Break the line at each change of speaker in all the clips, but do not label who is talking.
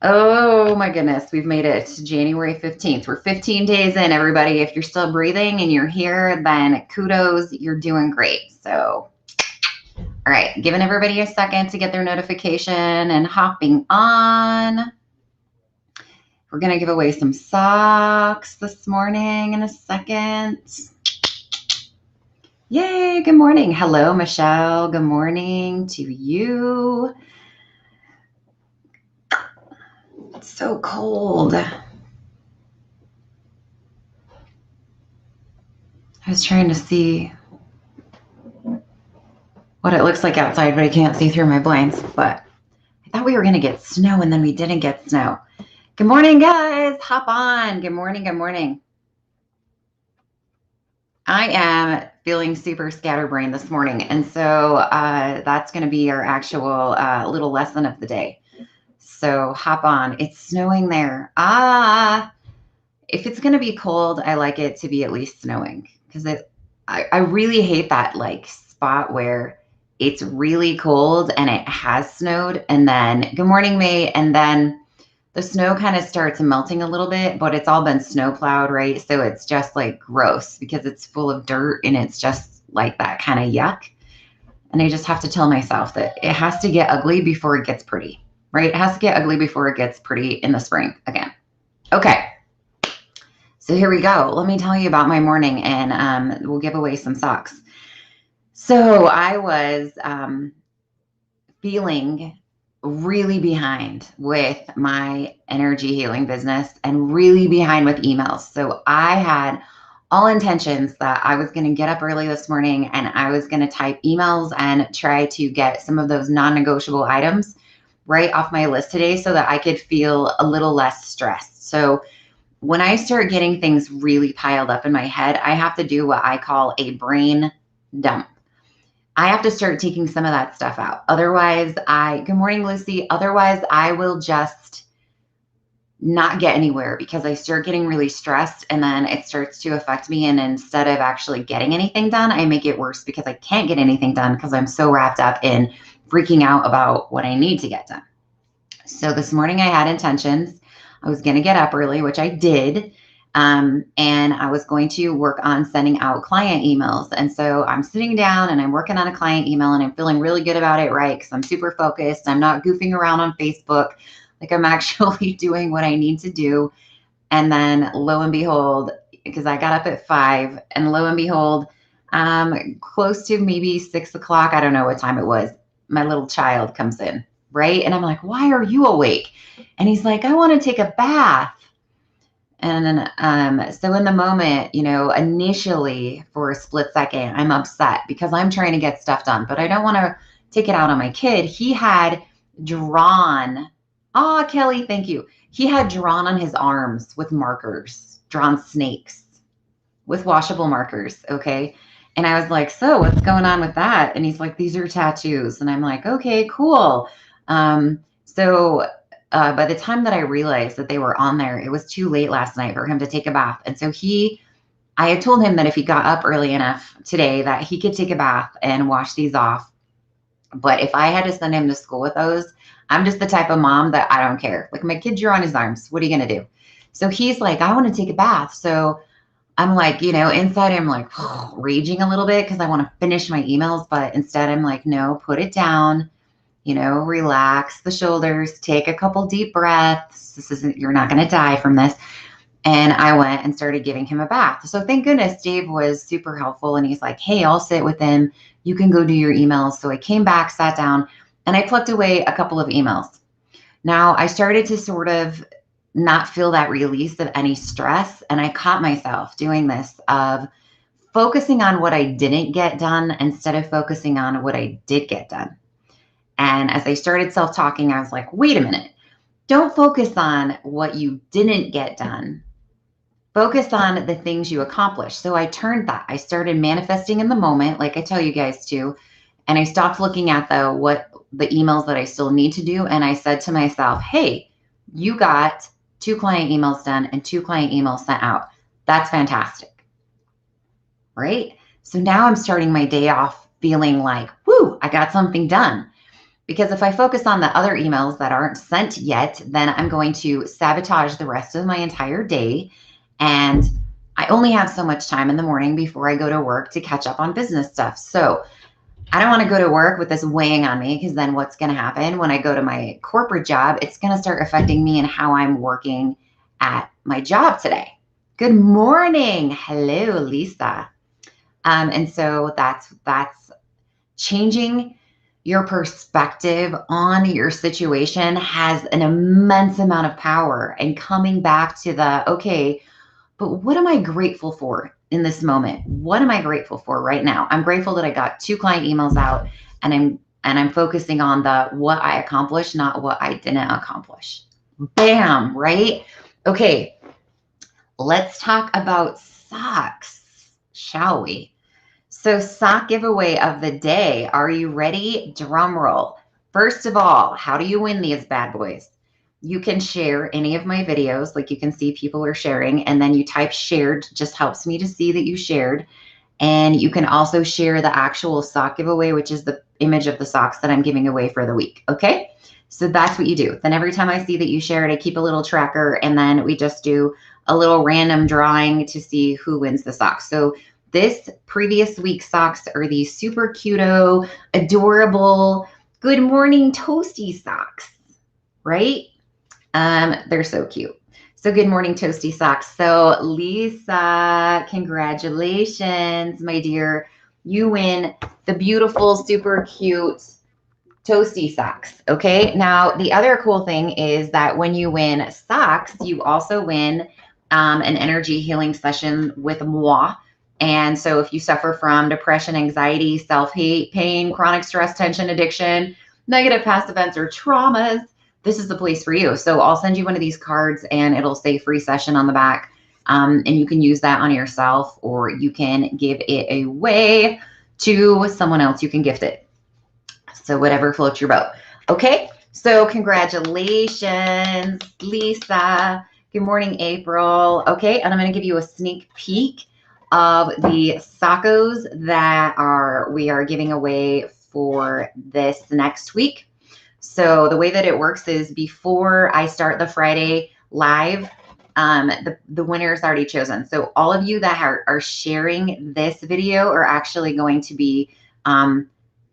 Oh my goodness, we've made it to January 15th. We're 15 days in, everybody. If you're still breathing and you're here, then kudos, you're doing great. So, all right, giving everybody a second to get their notification and hopping on. We're going to give away some socks this morning in a second. Yay, good morning. Hello, Michelle. Good morning to you. It's so cold. I was trying to see what it looks like outside, but I can't see through my blinds. But I thought we were going to get snow, and then we didn't get snow. Good morning, guys. Hop on. Good morning. Good morning. I am feeling super scatterbrained this morning, and so that's going to be our actual little lesson of the day. So hop on. It's snowing there. If it's going to be cold, I like it to be at least snowing because I really hate that like spot where it's really cold and it has snowed, and then good morning, May, and then the snow kind of starts melting a little bit, but it's all been snow plowed, right? So it's just like gross because it's full of dirt and it's just like that kind of yuck. And I just have to tell myself that it has to get ugly before it gets pretty, right? It has to get ugly before it gets pretty in the spring again. Okay. So here we go. Let me tell you about my morning, and we'll give away some socks. So I was feeling really behind with my energy healing business and really behind with emails. So I had all intentions that I was going to get up early this morning and I was going to type emails and try to get some of those non-negotiable items right off my list today so that I could feel a little less stressed. So when I start getting things really piled up in my head, I have to do what I call a brain dump. I have to start taking some of that stuff out. Otherwise, good morning, Lucy. Otherwise, I will just not get anywhere because I start getting really stressed and then it starts to affect me. And instead of actually getting anything done, I make it worse because I can't get anything done because I'm so wrapped up in freaking out about what I need to get done. So this morning I had intentions. I was going to get up early, which I did. And I was going to work on sending out client emails. And so I'm sitting down and I'm working on a client email and I'm feeling really good about it, right? Because I'm super focused. I'm not goofing around on Facebook. Like I'm actually doing what I need to do. And then lo and behold, because I got up at 5 and lo and behold, close to maybe 6 o'clock, I don't know what time it was, my little child comes in, right? And I'm like, why are you awake? And he's like, I want to take a bath. And so in the moment, initially for a split second, I'm upset because I'm trying to get stuff done, but I don't want to take it out on my kid. He had drawn, Kelly, thank you. He had drawn on his arms with markers, drawn snakes with washable markers. Okay. And I was like, so what's going on with that? And he's like, these are tattoos. And I'm like, okay, cool. So by the time that I realized that they were on there, it was too late last night for him to take a bath. And so I had told him that if he got up early enough today, that he could take a bath and wash these off. But if I had to send him to school with those, I'm just the type of mom that I don't care. Like my kid drew on his arms. What are you going to do? So he's like, I want to take a bath. So I'm like, inside I'm like raging a little bit because I want to finish my emails. But instead I'm like, no, put it down. Relax the shoulders, take a couple deep breaths. You're not going to die from this. And I went and started giving him a bath. So thank goodness Dave was super helpful. And he's like, hey, I'll sit with him. You can go do your emails. So I came back, sat down, and I plucked away a couple of emails. Now I started to sort of not feel that release of any stress. And I caught myself doing this of focusing on what I didn't get done instead of focusing on what I did get done. And as I started self-talking, I was like, wait a minute, don't focus on what you didn't get done. Focus on the things you accomplished. So I turned that. I started manifesting in the moment, like I tell you guys to, and I stopped looking at the emails that I still need to do. And I said to myself, hey, you got 2 client emails done and 2 client emails sent out. That's fantastic. Right? So now I'm starting my day off feeling like, whoo, I got something done. Because if I focus on the other emails that aren't sent yet, then I'm going to sabotage the rest of my entire day. And I only have so much time in the morning before I go to work to catch up on business stuff. So I don't want to go to work with this weighing on me, because then what's going to happen when I go to my corporate job? It's going to start affecting me and how I'm working at my job today. Good morning. Hello, Lisa. And so that's changing your perspective on your situation has an immense amount of power, and coming back to the, okay, but what am I grateful for in this moment? What am I grateful for right now? I'm grateful that I got 2 client emails out, and I'm focusing on the what I accomplished, not what I didn't accomplish. Bam, right? Okay, let's talk about socks, shall we? So, sock giveaway of the day. Are you ready? Drum roll. First of all, how do you win these bad boys? You can share any of my videos, like you can see people are sharing, and then you type shared, just helps me to see that you shared. And you can also share the actual sock giveaway, which is the image of the socks that I'm giving away for the week. Okay. So that's what you do. Then every time I see that you shared, I keep a little tracker, and then we just do a little random drawing to see who wins the socks. So this previous week's socks are these super cuto, adorable, good morning toasty socks, right? They're so cute. So good morning, Toasty Socks. So Lisa, congratulations, my dear. You win the beautiful, super cute Toasty Socks. Okay. Now, the other cool thing is that when you win socks, you also win an energy healing session with moi. And so if you suffer from depression, anxiety, self-hate, pain, chronic stress, tension, addiction, negative past events, or traumas, this is the place for you. So I'll send you one of these cards, and it'll say free session on the back. And you can use that on yourself, or you can give it away to someone else. You can gift it. So whatever floats your boat. Okay. So congratulations, Lisa. Good morning, April. Okay. And I'm going to give you a sneak peek of the sockos that we are giving away for this next week. So the way that it works is, before I start the Friday live, the winner is already chosen. So all of you that are sharing this video are actually going to be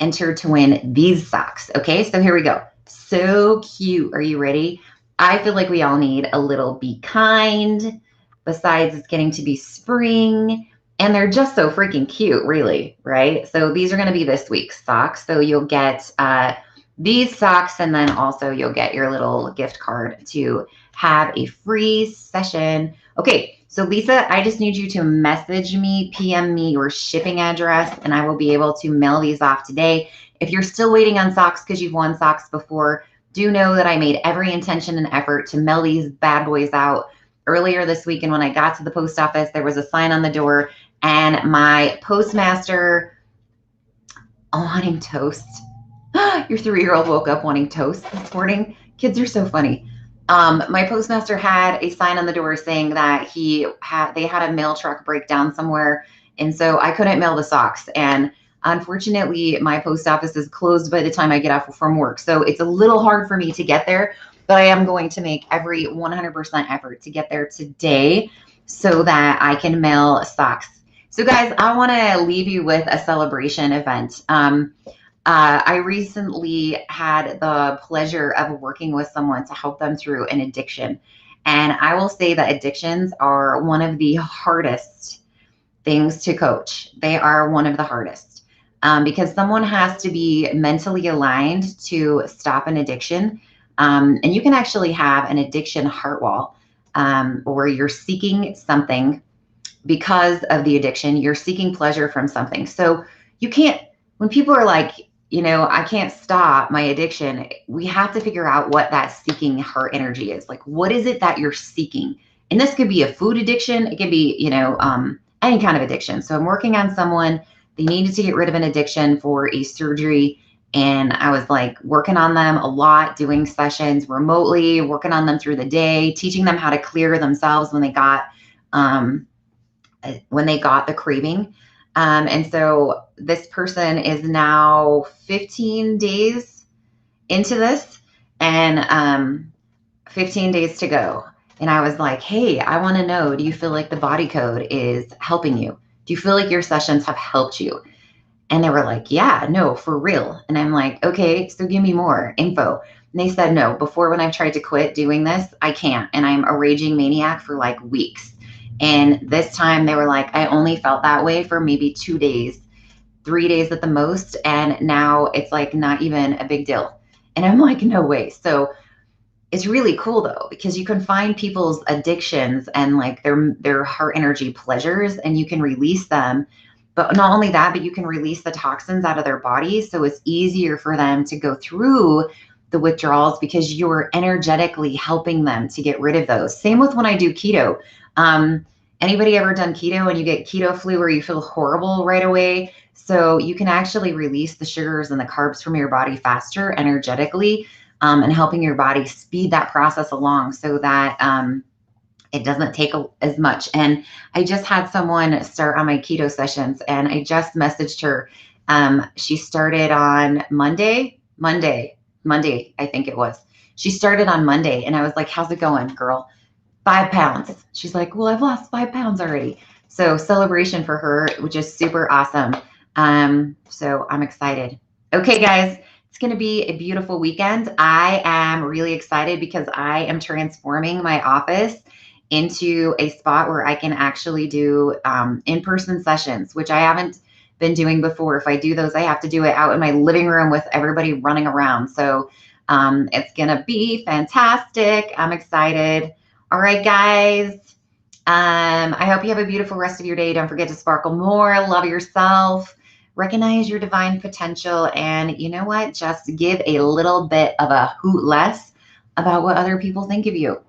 entered to win these socks. Okay, so here we go. So cute. Are you ready? I feel like we all need a little be kind. Besides, it's getting to be spring, and they're just so freaking cute, really, right? So these are going to be this week's socks. So you'll get these socks, and then also you'll get your little gift card to have a free session. Okay, so Lisa, I just need you to message me, PM me your shipping address, and I will be able to mail these off today. If you're still waiting on socks because you've won socks before, do know that I made every intention and effort to mail these bad boys out earlier this week. And when I got to the post office, there was a sign on the door, and my postmaster wanting toast. Your 3-year-old woke up wanting toast this morning. Kids are so funny. My postmaster had a sign on the door saying that they had a mail truck breakdown somewhere, and so I couldn't mail the socks. And unfortunately, my post office is closed by the time I get off from work, so it's a little hard for me to get there. But I am going to make every 100% effort to get there today so that I can mail socks. So guys, I want to leave you with a celebration event. I recently had the pleasure of working with someone to help them through an addiction. And I will say that addictions are one of the hardest things to coach. They are one of the hardest, because someone has to be mentally aligned to stop an addiction. And you can actually have an addiction heart wall, where you're seeking something because of the addiction. You're seeking pleasure from something. So you can't, when people are like, I can't stop my addiction, we have to figure out what that seeking heart energy is. Like, what is it that you're seeking? And this could be a food addiction. It could be, any kind of addiction. So I'm working on someone, they needed to get rid of an addiction for a surgery. And I was like working on them a lot, doing sessions remotely, working on them through the day, teaching them how to clear themselves when they got the craving. And so this person is now 15 days into this and 15 days to go. And I was like, hey, I want to know, do you feel like the body code is helping you? Do you feel like your sessions have helped you? And they were like, yeah, no, for real. And I'm like, okay, so give me more info. And they said, no, before when I've tried to quit doing this, I can't. And I'm a raging maniac for like weeks. And this time they were like, I only felt that way for maybe 2 days, 3 days at the most. And now it's like not even a big deal. And I'm like, no way. So it's really cool though, because you can find people's addictions and like their heart energy pleasures and you can release them. But not only that, but you can release the toxins out of their bodies. So it's easier for them to go through the withdrawals because you're energetically helping them to get rid of those. Same with when I do keto. Anybody ever done keto and you get keto flu where you feel horrible right away? So you can actually release the sugars and the carbs from your body faster energetically, and helping your body speed that process along so that it doesn't take as much. And I just had someone start on my keto sessions and I just messaged her. She started on Monday, I think it was. She started on Monday and I was like, how's it going, girl? 5 pounds. She's like, well, I've lost 5 pounds already. So celebration for her, which is super awesome. So I'm excited. Okay, guys, it's going to be a beautiful weekend. I am really excited because I am transforming my office into a spot where I can actually do in-person sessions, which I haven't been doing before. If I do those, I have to do it out in my living room with everybody running around. So it's going to be fantastic. I'm excited. All right, guys. I hope you have a beautiful rest of your day. Don't forget to sparkle more, love yourself, recognize your divine potential, and you know what? Just give a little bit of a hoot less about what other people think of you.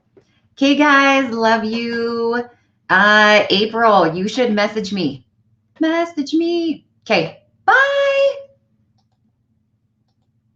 Okay, guys, love you. April, you should message me. Message me. Okay.